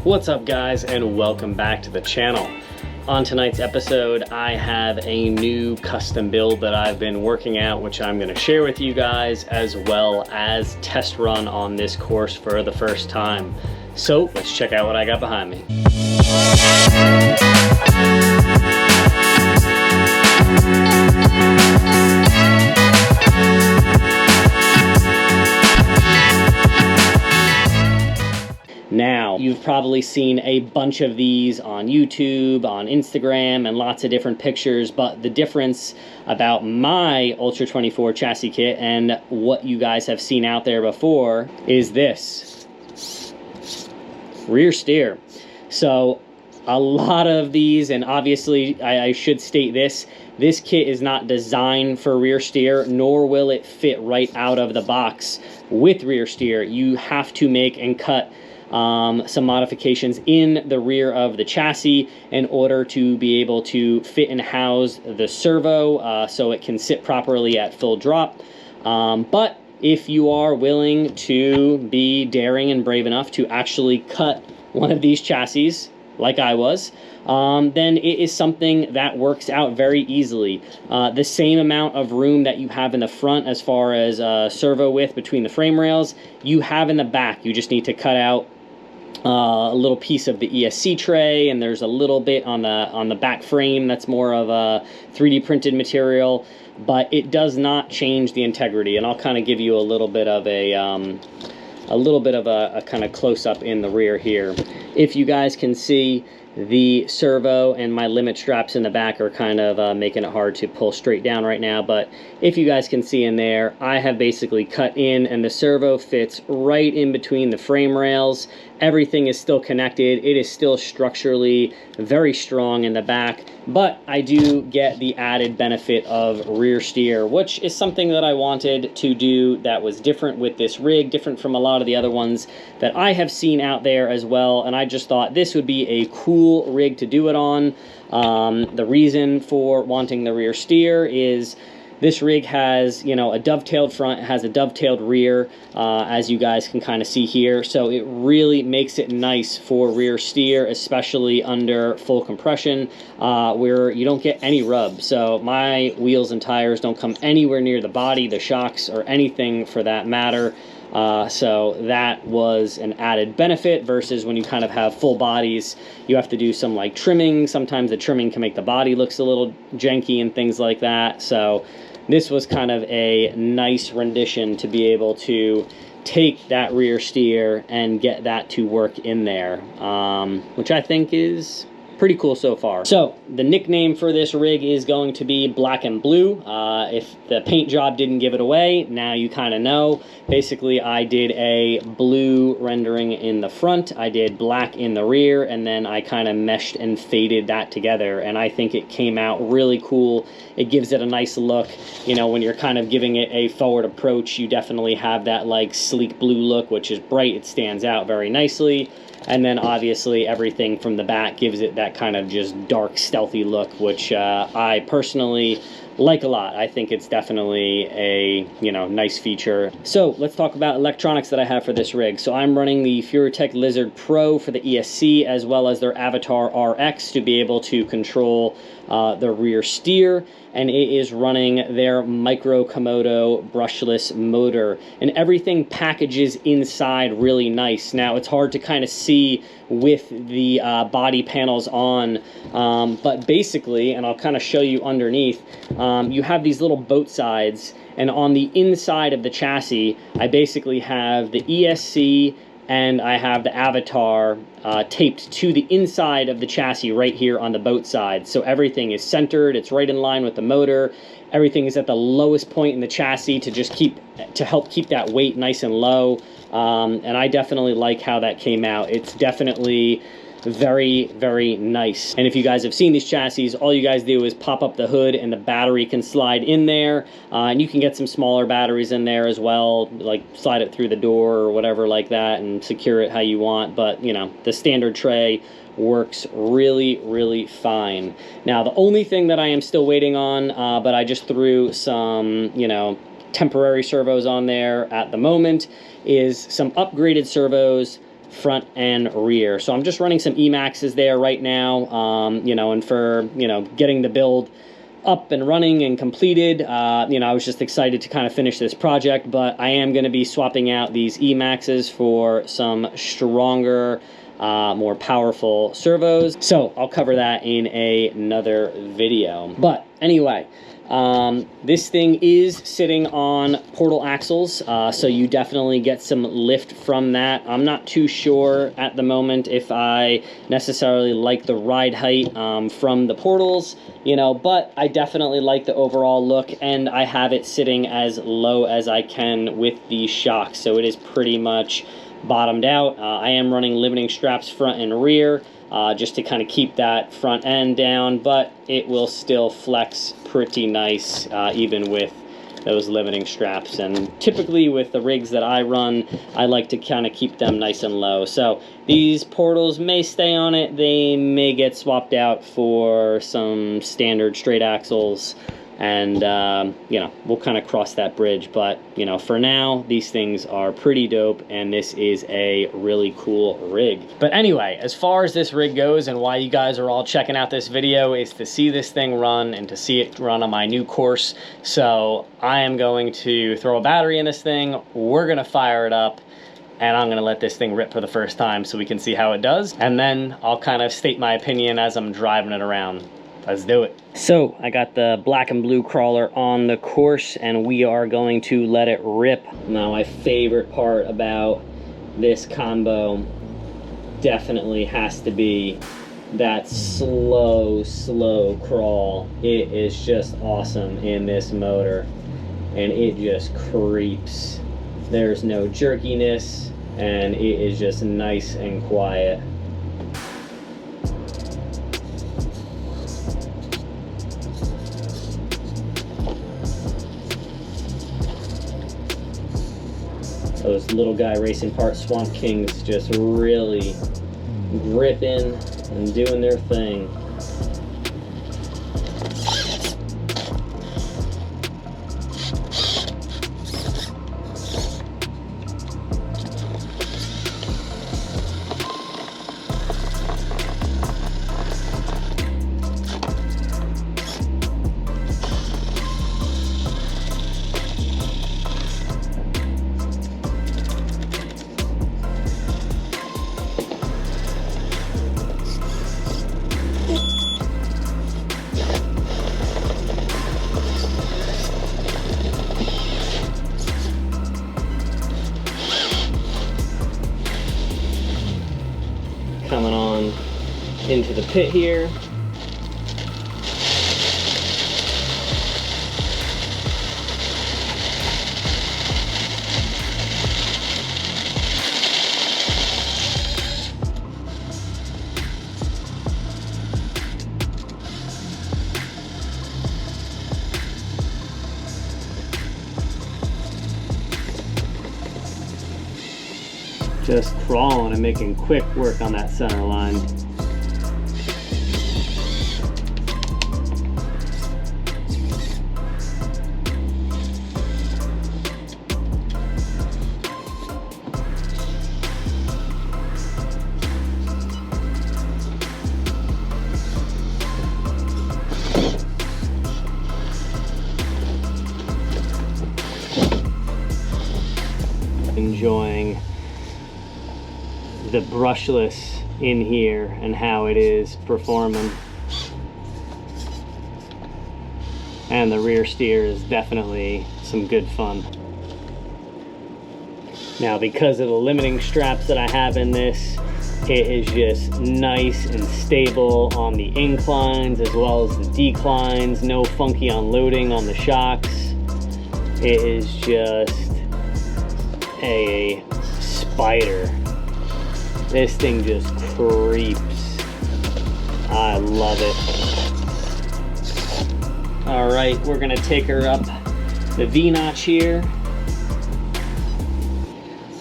What's up guys, and welcome back to the channel. On tonight's episode, I have a new custom build that I've been working out, which I'm going to share with you guys, as well as test run on this course for the first time. So let's check out what I got behind me. Now, you've probably seen a bunch of these on YouTube, on Instagram, and lots of different pictures, but the difference about my Ultra 24 chassis kit and what you guys have seen out there before is this: rear steer. So a lot of these, and obviously I should state this kit is not designed for rear steer, nor will it fit right out of the box with rear steer. You have to make and cut some modifications in the rear of the chassis in order to be able to fit and house the servo so it can sit properly at full drop. But if you are willing to be daring and brave enough to actually cut one of these chassis, like I was, then it is something that works out very easily. The same amount of room that you have in the front as far as servo width between the frame rails, you have in the back. You just need to cut out a little piece of the ESC tray, and there's a little bit on the back frame that's more of a 3D printed material, but it does not change the integrity. And I'll kind of give you a little bit of a kind of close up in the rear here. If you guys can see, the servo and my limit straps in the back are kind of making it hard to pull straight down right now, but if you guys can see in there, I have basically cut in, and the servo fits right in between the frame rails. Everything is still connected. It is still structurally very strong in the back, but I do get the added benefit of rear steer, which is something that I wanted to do that was different with this rig, different from a lot of the other ones that I have seen out there as well, and I just thought this would be a cool rig to do it on. The reason for wanting the rear steer is this rig has, you know, a dovetailed front, it has a dovetailed rear, as you guys can kind of see here. So it really makes it nice for rear steer, especially under full compression, where you don't get any rub. So my wheels and tires don't come anywhere near the body, the shocks, or anything for that matter. So that was an added benefit versus when you kind of have full bodies, you have to do some like trimming. Sometimes the trimming can make the body looks a little janky and things like that. So this was kind of a nice rendition to be able to take that rear steer and get that to work in there, which I think is pretty cool so far. So the nickname for this rig is going to be Black and Blue. If the paint job didn't give it away, now you kind of know. Basically, I did a blue rendering in the front, I did black in the rear, and then I kind of meshed and faded that together, and I think it came out really cool. It gives it a nice look. You know, when you're kind of giving it a forward approach, you definitely have that like sleek blue look, which is bright. It stands out very nicely. And then obviously everything from the back gives it that kind of just dark, stealthy look, which I personally like a lot. I think it's definitely a, you know, nice feature. So let's talk about electronics that I have for this rig. So I'm running the Furitech Lizard Pro for the ESC, as well as their Avatar RX to be able to control the rear steer, and it is running their Micro Komodo brushless motor, and everything packages inside really nice. Now it's hard to kind of see with the body panels on, but basically, and I'll kind of show you underneath, you have these little boat sides, and on the inside of the chassis I basically have the ESC and I have the Avatar taped to the inside of the chassis right here on the boat side. So everything is centered, it's right in line with the motor, everything is at the lowest point in the chassis to help keep that weight nice and low. And I definitely like how that came out. It's definitely very, very nice. And if you guys have seen these chassis, all you guys do is pop up the hood and the battery can slide in there, and you can get some smaller batteries in there as well, like slide it through the door or whatever like that and secure it how you want. But you know, the standard tray works really, really fine. Now the only thing that I am still waiting on, but I just threw some, you know, temporary servos on there at the moment, is some upgraded servos front and rear. So I'm just running some Emaxes there right now, you know, and for, you know, getting the build up and running and completed, you know, I was just excited to kind of finish this project, but I am going to be swapping out these Emaxes for some stronger, more powerful servos. So I'll cover that in another video. But anyway, this thing is sitting on portal axles, so you definitely get some lift from that. I'm not too sure at the moment if I necessarily like the ride height from the portals, you know, but I definitely like the overall look, and I have it sitting as low as I can with these shocks, so it is pretty much bottomed out. I am running limiting straps front and rear, just to kind of keep that front end down, but it will still flex pretty nice even with those limiting straps. And typically with the rigs that I run, I like to kind of keep them nice and low. So these portals may stay on it. They may get swapped out for some standard straight axles, and you know, we'll kind of cross that bridge. But you know, for now, these things are pretty dope, and this is a really cool rig. But anyway, as far as this rig goes, and why you guys are all checking out this video, is to see this thing run and to see it run on my new course. So I am going to throw a battery in this thing, we're gonna fire it up, and I'm gonna let this thing rip for the first time so we can see how it does, and then I'll kind of state my opinion as I'm driving it around. Let's do it. So I got the black and blue crawler on the course, and we are going to let it rip. Now, my favorite part about this combo definitely has to be that slow crawl. It is just awesome in this motor, and it just creeps. There's no jerkiness, and it is just nice and quiet. Those little guy racing part Swamp Kings just really gripping and doing their thing. Coming on into the pit here. Just crawling and making quick work on that center line. Enjoying the brushless in here and how it is performing. And the rear steer is definitely some good fun. Now, because of the limiting straps that I have in this, it is just nice and stable on the inclines as well as the declines. No funky unloading on the shocks. It is just a spider. This thing just creeps. I love it. All right, we're gonna take her up the V-notch here.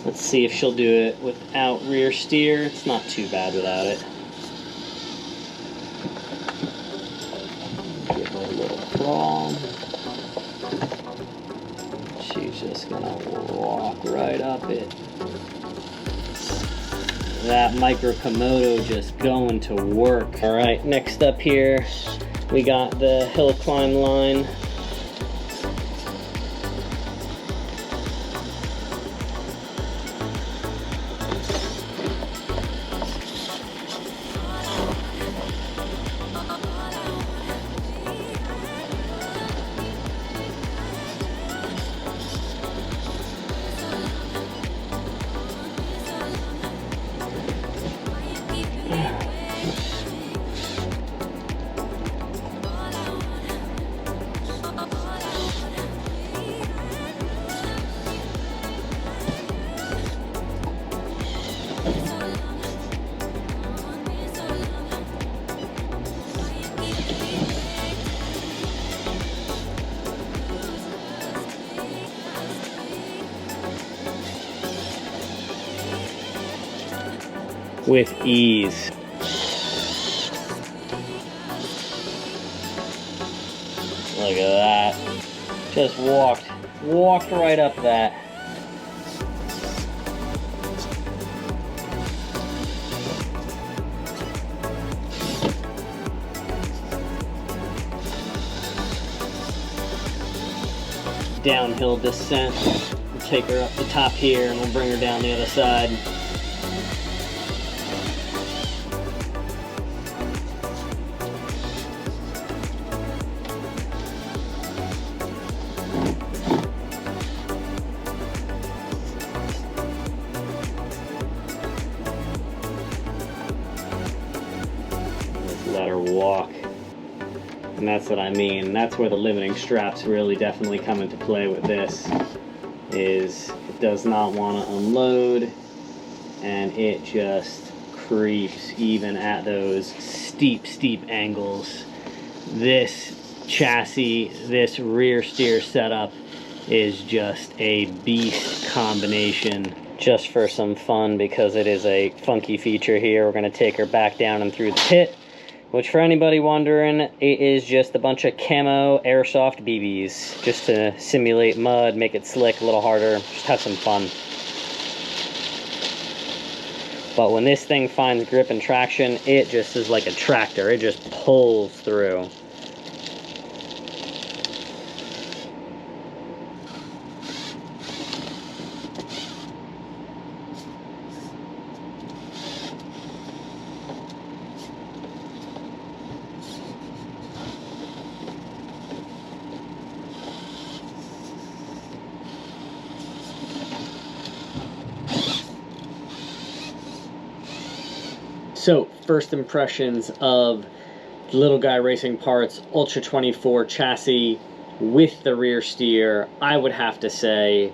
Let's see if she'll do it without rear steer. It's not too bad without it. Give her a little crawl. She's just gonna walk right up it. that micro Komodo just going to work. All right, next up here, we got the hill climb line. With ease. Look at that. Just walked right up that. Downhill descent. We'll take her up the top here and we'll bring her down the other side. Let her walk. And that's what I mean. That's where the limiting straps really definitely come into play with this. Is it does not want to unload, and it just creeps even at those steep angles. This chassis, this rear steer setup is just a beast combination. Just for some fun, because it is a funky feature here, we're going to take her back down and through the pit, which for anybody wondering, it is just a bunch of camo airsoft BBs, just to simulate mud, make it slick, a little harder, just have some fun. But when this thing finds grip and traction, it just is like a tractor, it just pulls through. So, first impressions of Little Guy Racing Parts Ultra 24 chassis with the rear steer, I would have to say,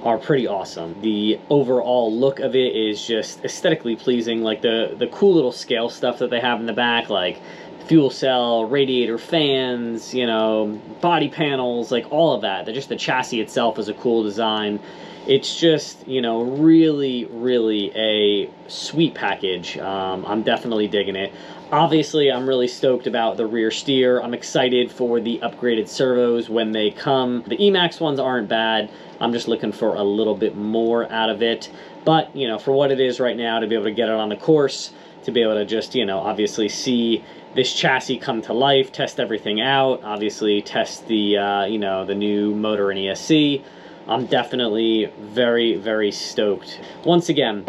are pretty awesome. The overall look of it is just aesthetically pleasing, like the cool little scale stuff that they have in the back, like fuel cell, radiator fans, you know, body panels, like all of that. Just the chassis itself is a cool design. It's just, you know, really a sweet package. I'm definitely digging it. Obviously, I'm really stoked about the rear steer. I'm excited for the upgraded servos when they come. The Emax ones aren't bad. I'm just looking for a little bit more out of it. But, you know, for what it is right now, to be able to get it on the course, to be able to just, you know, obviously see this chassis come to life, test everything out, obviously test the, you know, the new motor and ESC. I'm definitely very stoked. Once again,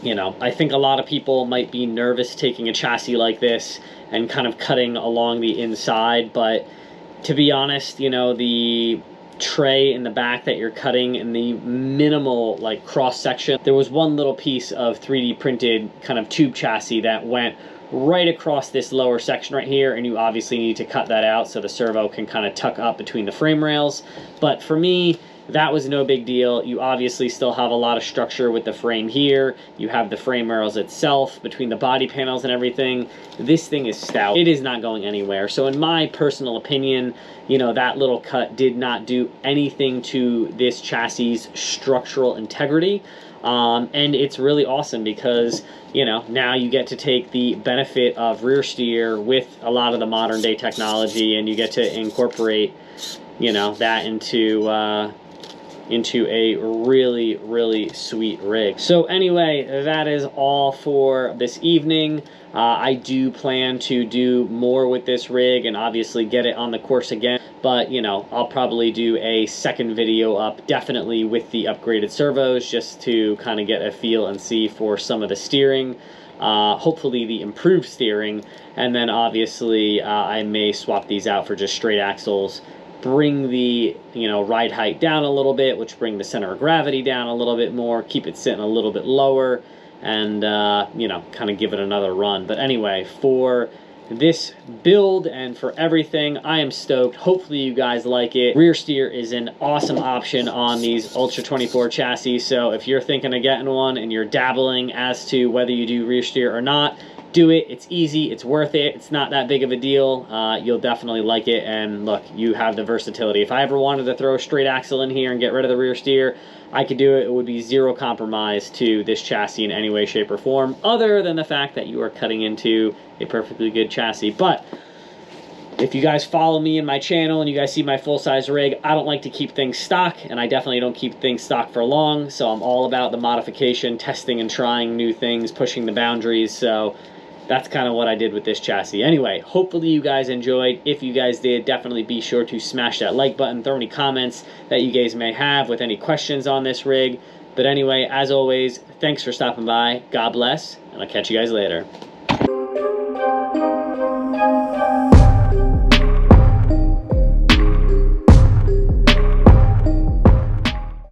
you know, I think a lot of people might be nervous taking a chassis like this and kind of cutting along the inside, but to be honest, you know, the tray in the back that you're cutting and the minimal like cross section, there was one little piece of 3D printed kind of tube chassis that went right across this lower section right here, and you obviously need to cut that out so the servo can kind of tuck up between the frame rails. But for me, that was no big deal. You obviously still have a lot of structure with the frame here. You have the frame rails itself between the body panels and everything. This thing is stout. It is not going anywhere. So in my personal opinion, you know, that little cut did not do anything to this chassis' structural integrity. And it's really awesome because, you know, now you get to take the benefit of rear steer with a lot of the modern day technology, and you get to incorporate, you know, that into into a really, really sweet rig. So anyway, that is all for this evening. I do plan to do more with this rig and obviously get it on the course again, but you know, I'll probably do a second video up, definitely with the upgraded servos, just to kind of get a feel and see for some of the steering, hopefully the improved steering, and then obviously I may swap these out for just straight axles, bring the, you know, ride height down a little bit, which bring the center of gravity down a little bit more, keep it sitting a little bit lower, and you know, kind of give it another run. But anyway, for this build and for everything, I am stoked. Hopefully you guys like it. Rear steer is an awesome option on these Ultra 24 chassis, so if you're thinking of getting one and you're dabbling as to whether you do rear steer or not, do it. It's easy, it's worth it, it's not that big of a deal. You'll definitely like it, and look, you have the versatility. If I ever wanted to throw a straight axle in here and get rid of the rear steer, I could do it. It would be zero compromise to this chassis in any way, shape, or form, other than the fact that you are cutting into a perfectly good chassis. But if you guys follow me in my channel and you guys see my full-size rig, I don't like to keep things stock, and I definitely don't keep things stock for long, so I'm all about the modification, testing and trying new things, pushing the boundaries. So that's kind of what I did with this chassis. Anyway, hopefully you guys enjoyed. If you guys did, definitely be sure to smash that like button, throw any comments that you guys may have with any questions on this rig. But anyway, as always, thanks for stopping by. God bless, and I'll catch you guys later.